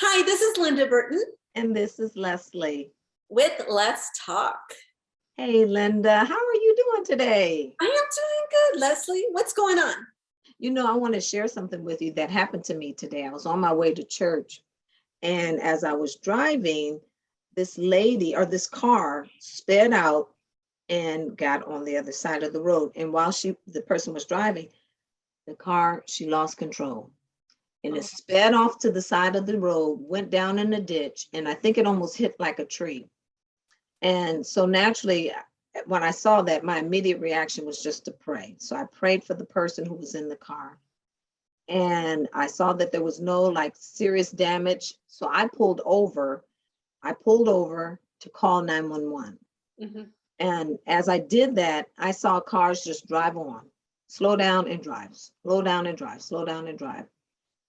Hi, this is Linda Burton And this is Leslie. with Let's Talk. Hey, Linda, how are you doing today? I am doing good, Leslie. What's going on? I want to share something with you that happened to me today. I was on my way to church, and as I was driving, this lady or this car sped out and got on the other side of the road. And while the person was driving the car, she lost control. And it Oh, sped off to the side of the road, went down in a ditch, and I think it almost hit like a tree. And so naturally, when I saw that, my immediate reaction was just to pray. So I prayed for the person who was in the car. And I saw that there was no like serious damage. So I pulled over. I pulled over to call 911. mhm. And as I did that, I saw cars just drive on, slow down and drive, slow down and drive, slow down and drive.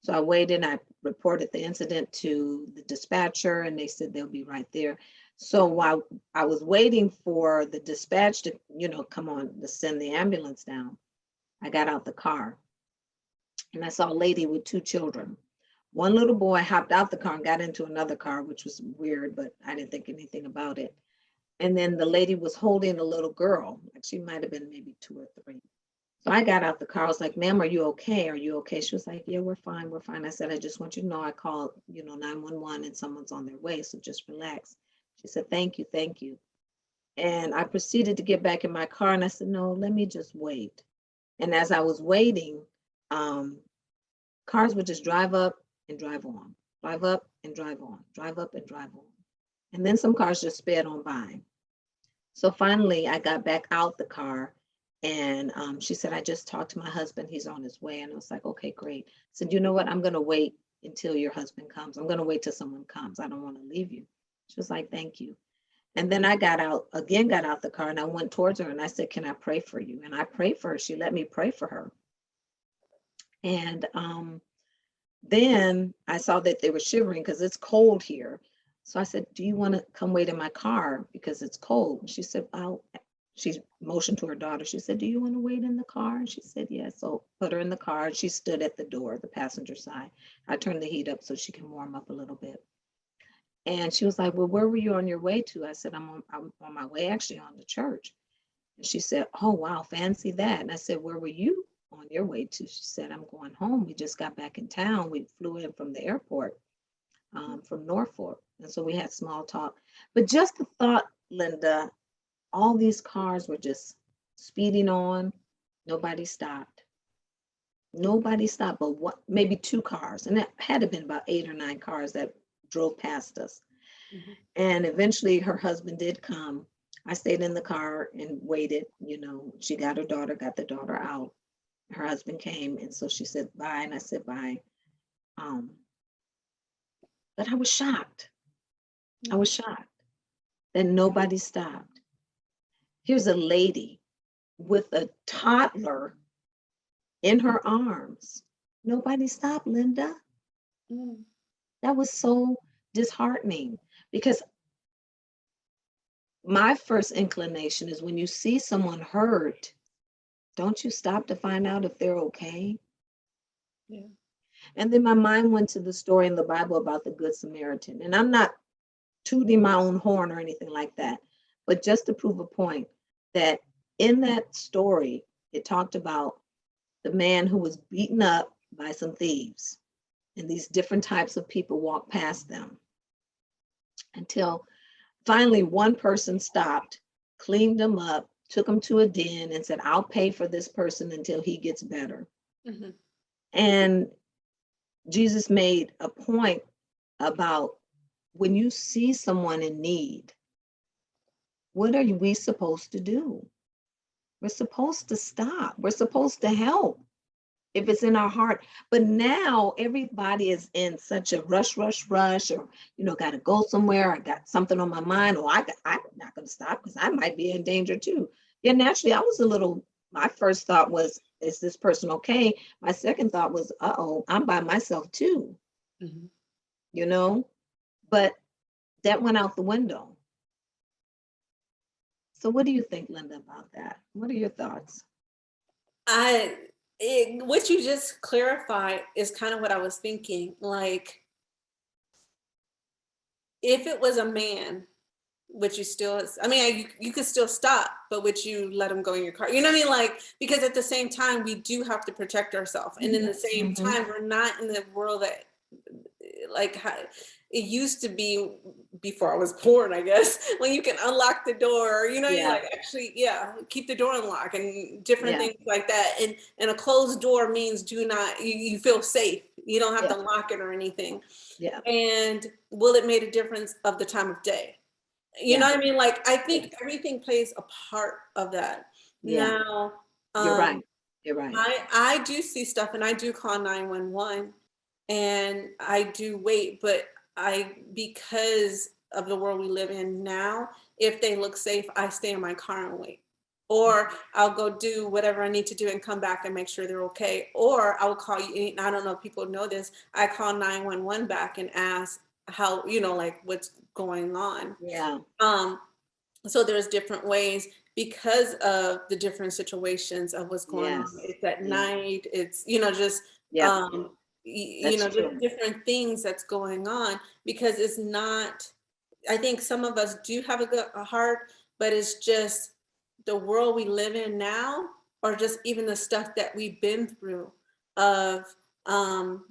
So I waited and I reported the incident to the dispatcher, and they said they'll be right there. So while I was waiting for the dispatch to, come on to send the ambulance down, I got out the car and I saw a lady with two children. One little boy hopped out the car and got into another car, which was weird, but I didn't think anything about it. And then the lady was holding a little girl, like she might have been maybe 2 or 3. So I got out the car. I was like, ma'am, are you okay? Are you okay? She was like, yeah, we're fine. We're fine. I said, I just want you to know I called, 911 and someone's on their way. So just relax. She said, thank you. Thank you. And I proceeded to get back in my car and I said, no, let me just wait. And as I was waiting, um, cars would just drive up and drive on, drive up and drive on, drive up and drive on. And then some cars just sped on by. So finally, I got back out the car and she said, I just talked to my husband. He's on his way. And I was like, okay, great. I said, you know what? I'm going to wait until your husband comes. I'm going to wait till someone comes. I don't want to leave you. She was like, thank you. And then I got out the car and I went towards her and I said, can I pray for you? And I prayed for her. She let me pray for her. And then I saw that they were shivering because it's cold here. So I said, do you want to come wait in my car because it's cold? She said, she motioned to her daughter. She said, do you want to wait in the car? And she said, yes. So put her in the car. She stood at the door, the passenger side. I turned the heat up so she can warm up a little bit. And she was like, well, where were you on your way to? I said, I'm on my way actually on to church. And she said, oh, wow, fancy that. And I said, where were you on your way to? She said, I'm going home. We just got back in town. We flew in from the airport from Norfolk. And so we had small talk. But just the thought, Linda, all these cars were just speeding on. Nobody stopped. Nobody stopped, but maybe 2 cars. And it had to have been about 8 or 9 cars that drove past us. Mhm. And eventually her husband did come. I stayed in the car and waited. She got her daughter, got the daughter out. Her husband came. And so she said, bye. And I said, bye. Um, but I was shocked. I was shocked that nobody stopped. Here's a lady with a toddler in her arms. Nobody stopped, Linda. Mm. That was so disheartening because my first inclination is when you see someone hurt, don't you stop to find out if they're okay? Yeah. And then my mind went to the story in the Bible about the Good Samaritan. And I'm not tooting my own horn or anything like that, but just to prove a point that in that story, it talked about the man who was beaten up by some thieves. And these different types of people walked past them until finally one person stopped, cleaned him up, took him to a den, and said, I'll pay for this person until he gets better. Mhm. And Jesus made a point about when you see someone in need, what are we supposed to do? We're supposed to stop. We're supposed to help if it's in our heart. But now everybody is in such a rush, or, got to go somewhere. I got something on my mind, or I'm not going to stop because I might be in danger too. Yeah, naturally, my first thought was, is this person okay? My second thought was, uh-oh, I'm by myself too, Mhm. but that went out the window. So what do you think, Linda, about that? What are your thoughts? What you just clarified is kind of what I was thinking. Like, if it was a man, would you still, I mean, you could still stop, but would you let him go in your car? You know what I mean? Like, because at the same time, we do have to protect ourselves. And in the same Mhm. time, we're not in the world that, like, how it used to be before I was born, I guess, when you can unlock the door, you know what I mean? Yeah, Like, actually, yeah, keep the door unlocked and different yeah, things like that. And a closed door means do not, you feel safe. You don't have yeah, to lock it or anything. yeah, And will it make a difference of the time of day? You know yeah, what I mean? Like, I yeah, think everything plays a part of that. yeah. Now, You're um, right. You're right. I do see stuff and I do call 911 and I do wait, but because of the world we live in now, if they look safe, I stay in my car and wait. Or I'll go do whatever I need to do and come back and make sure they're okay. Or I will call you, and I don't know if people know this, I call 911 back and ask how, like what's going on. Yeah. Um, so there's different ways because of the different situations of what's going on. Yes. It's at Yeah. night, it's, just, Yep. That's just true. different things that's going on because it's not, I think some of us do have a heart, but it's just the world we live in now, or just even the stuff that we've been through of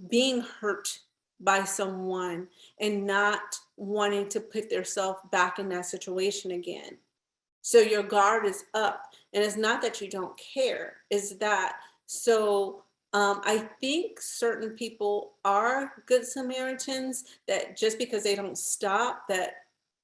being hurt by someone and not wanting to put themselves back in that situation again. So your guard is up. And it's not that you don't care, is that so I think certain people are good Samaritans that just because they don't stop, that,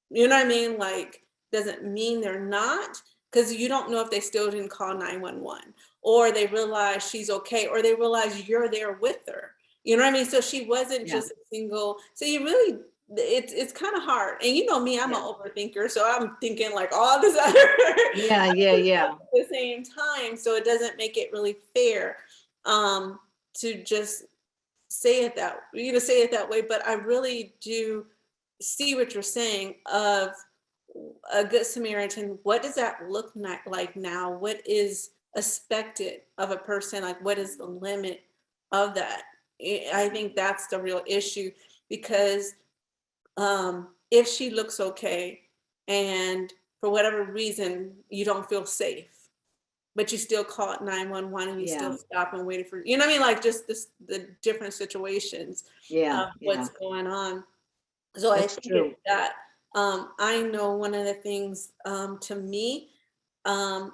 you know what I mean? Like, doesn't mean they're not, because you don't know if they still didn't call 911 or they realize she's okay or they realize you're there with her. You know what I mean? So she wasn't Yeah. just a single. So you really, it's kind of hard. And you know me, I'm an Yeah. overthinker, so I'm thinking like all this other Yeah. Yeah. Yeah. at the same time. So it doesn't make it really fair to just say it that way. But I really do see what you're saying of a good Samaritan. What does that look like now? What is expected of a person? Like, what is the limit of that? I think that's the real issue because if she looks okay and for whatever reason you don't feel safe, but you still call it 911 and you still Yeah. stop and wait for, you know what I mean? Like just the different situations Yeah. of Yeah. what's going on. So I That's think it's true. that. I know one of the things to me,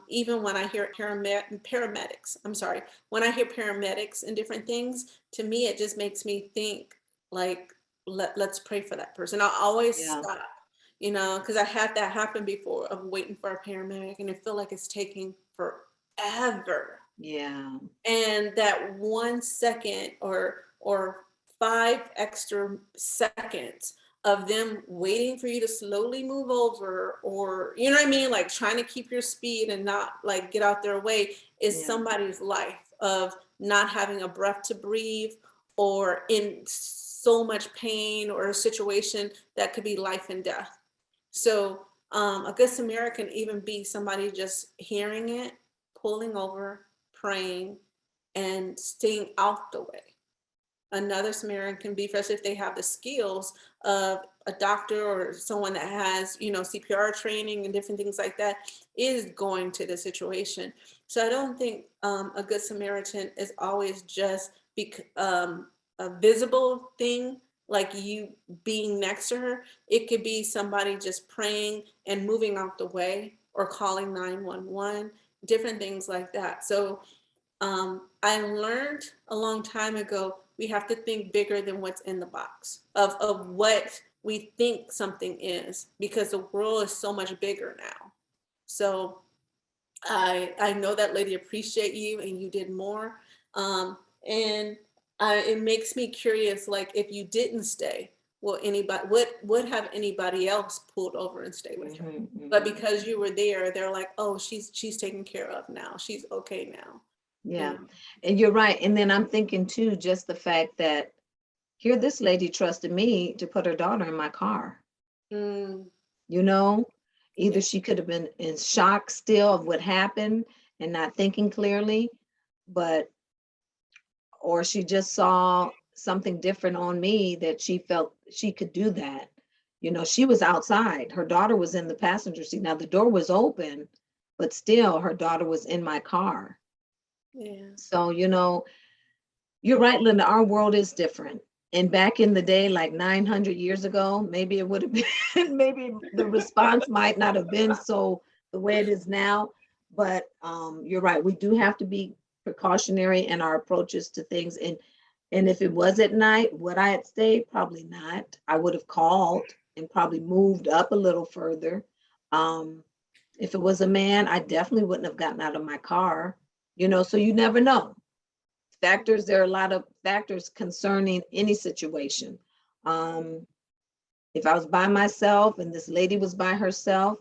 even when I hear paramedics, I'm sorry, when I hear paramedics and different things, to me, it just makes me think like, let's pray for that person. I'll always Yeah. stop, because I had that happen before of waiting for a paramedic and it feel like it's taking forever. Yeah. And that 1 second or 5 extra seconds of them waiting for you to slowly move over, or you know what I mean, like trying to keep your speed and not like get out their way, is Yeah. somebody's life of not having a breath to breathe or in so much pain or a situation that could be life and death. So a good Samaritan can even be somebody just hearing it, pulling over, praying, and staying out the way. Another Samaritan can be, especially if they have the skills of a doctor or someone that has, CPR training and different things like that, is going to the situation. So I don't think a good Samaritan is always just a visible thing, like you being next to her. It could be somebody just praying and moving out the way or calling 911, different things like that. So I learned a long time ago, we have to think bigger than what's in the box of what we think something is, because the world is so much bigger now. So I know that lady appreciate you and you did more. And it makes me curious, like if you didn't stay, will anybody, what would have anybody else pulled over and stay with her? Hmm. But Hmm. because you were there, they're like, oh, she's taken care of now. She's okay now. You Yeah. know. And you're right. And then I'm thinking too, just the fact that here this lady trusted me to put her daughter in my car. Mm, You know, yeah. either she could have been in shock still of what happened and not thinking clearly, but or she just saw something different on me that she felt she could do that. You know, she was outside. Her daughter was in the passenger seat. Now the door was open, but still her daughter was in my car. Yeah. So, you know, you're right, Linda, our world is different. And back in the day, like 900 years ago, maybe it would have been, maybe the response might not have been so the way it is now. But you're right, we do have to be precautionary in our approaches to things. And if it was at night, would I have stayed? Probably not. I would have called and probably moved up a little further. Um, if it was a man, I definitely wouldn't have gotten out of my car, you know, so you never know. Factors, there are a lot of factors concerning any situation. Um, if I was by myself and this lady was by herself,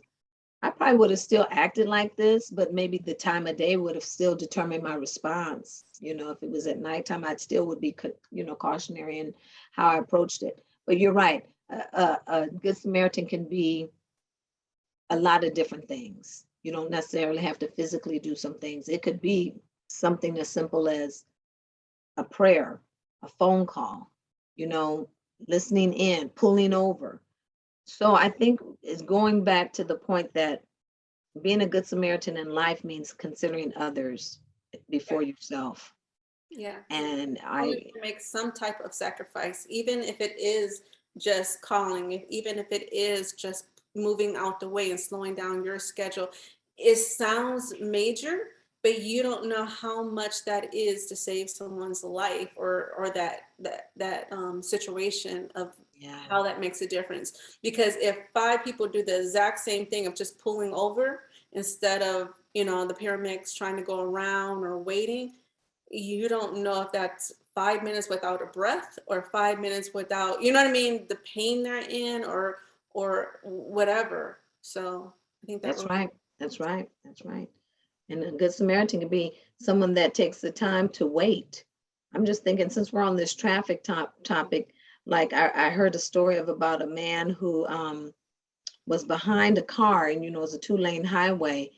I probably would have still acted like this, but maybe the time of day would have still determined my response. You know, if it was at nighttime, I'd still would be, you know, cautionary in how I approached it. But you're right, a good Samaritan can be a lot of different things. You don't necessarily have to physically do some things. It could be something as simple as a prayer, a phone call, you know, listening in, pulling over. So I think it's going back to the point that being a good Samaritan in life means considering others before yourself. Yeah. And Willing to make some type of sacrifice, even if it is just calling, even if it is just moving out the way and slowing down your schedule. It sounds major, but you don't know how much that is to save someone's life, or that situation of yeah, how that makes a difference. Because if five people do the exact same thing of just pulling over instead of, the paramedics trying to go around or waiting, you don't know if that's 5 minutes without a breath or 5 minutes without, you know what I mean, the pain they're in, or whatever. So I think that that's really, right. That's right. That's right. And a good Samaritan can be someone that takes the time to wait. I'm just thinking, since we're on this traffic topic, like I heard a story of about a man who was behind a car, and you know, it was a 2-lane highway.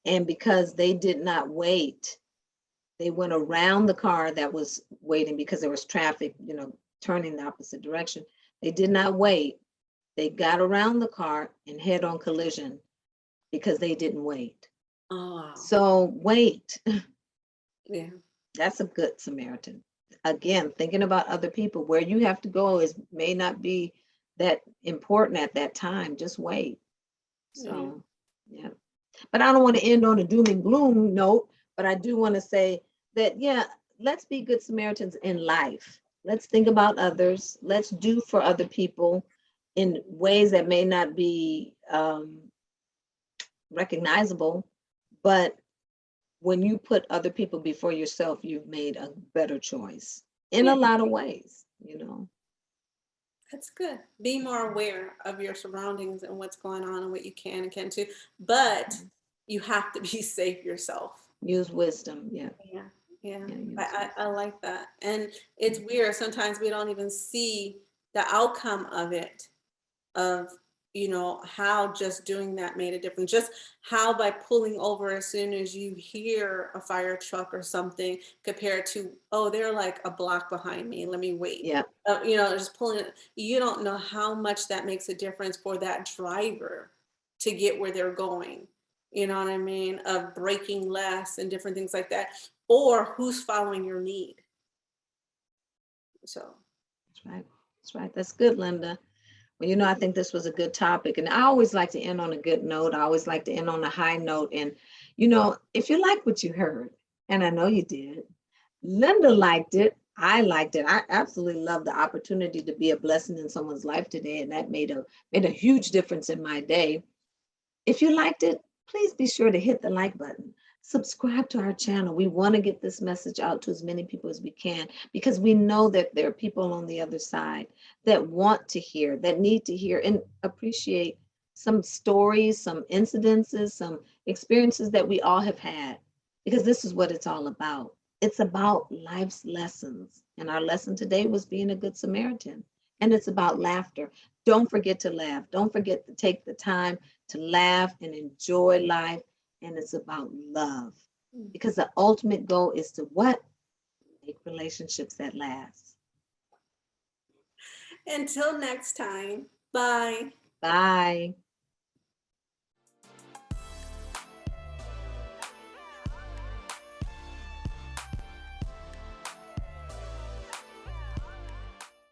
And because they did not wait, they went around the car that was waiting because there was traffic, you know, turning the opposite direction. They did not wait. They got around the car and head on collision because they didn't wait. oh wow. So wait, Yeah. that's a good Samaritan. Again, thinking about other people, where you have to go is may not be that important at that time. Just wait. Yeah. So, yeah. But I don't want to end on a doom and gloom note, but I do want to say that, yeah, let's be good Samaritans in life. Let's think about others. Let's do for other people in ways that may not be recognizable, but when you put other people before yourself, you've made a better choice in Yeah, a lot of ways, you know. that's good. Be more aware of your surroundings and what's going on and what you can and can't do. But you have to be safe yourself. Use wisdom. Yeah. Yeah, yeah. Yeah. Use I wisdom. like that. And it's weird. Sometimes we don't even see the outcome of it, of, how just doing that made a difference. Just how by pulling over as soon as you hear a fire truck or something, compared to, oh, they're like a block behind me, let me wait. Yeah. Just pulling it. You don't know how much that makes a difference for that driver to get where they're going. You know what I mean? Of braking less and different things like that, or who's following your need. So That's right. That's right. That's good, Linda. Well, you know, I think this was a good topic, and I always like to end on a good note. I always like to end on a high note. And, you know, if you like what you heard, and I know you did, Linda liked it. I liked it. I absolutely love the opportunity to be a blessing in someone's life today, and that made a huge difference in my day. If you liked it, please be sure to hit the like button. Subscribe to our channel. We want to get this message out to as many people as we can, because we know that there are people on the other side that want to hear, that need to hear and appreciate some stories, some incidences, some experiences that we all have had, because this is what it's all about. It's about life's lessons. And our lesson today was being a good Samaritan. And it's about laughter. Don't forget to laugh. Don't forget to take the time to laugh and enjoy life. And it's about love, because the ultimate goal is to what? Make relationships that last. until next time. Bye. Bye.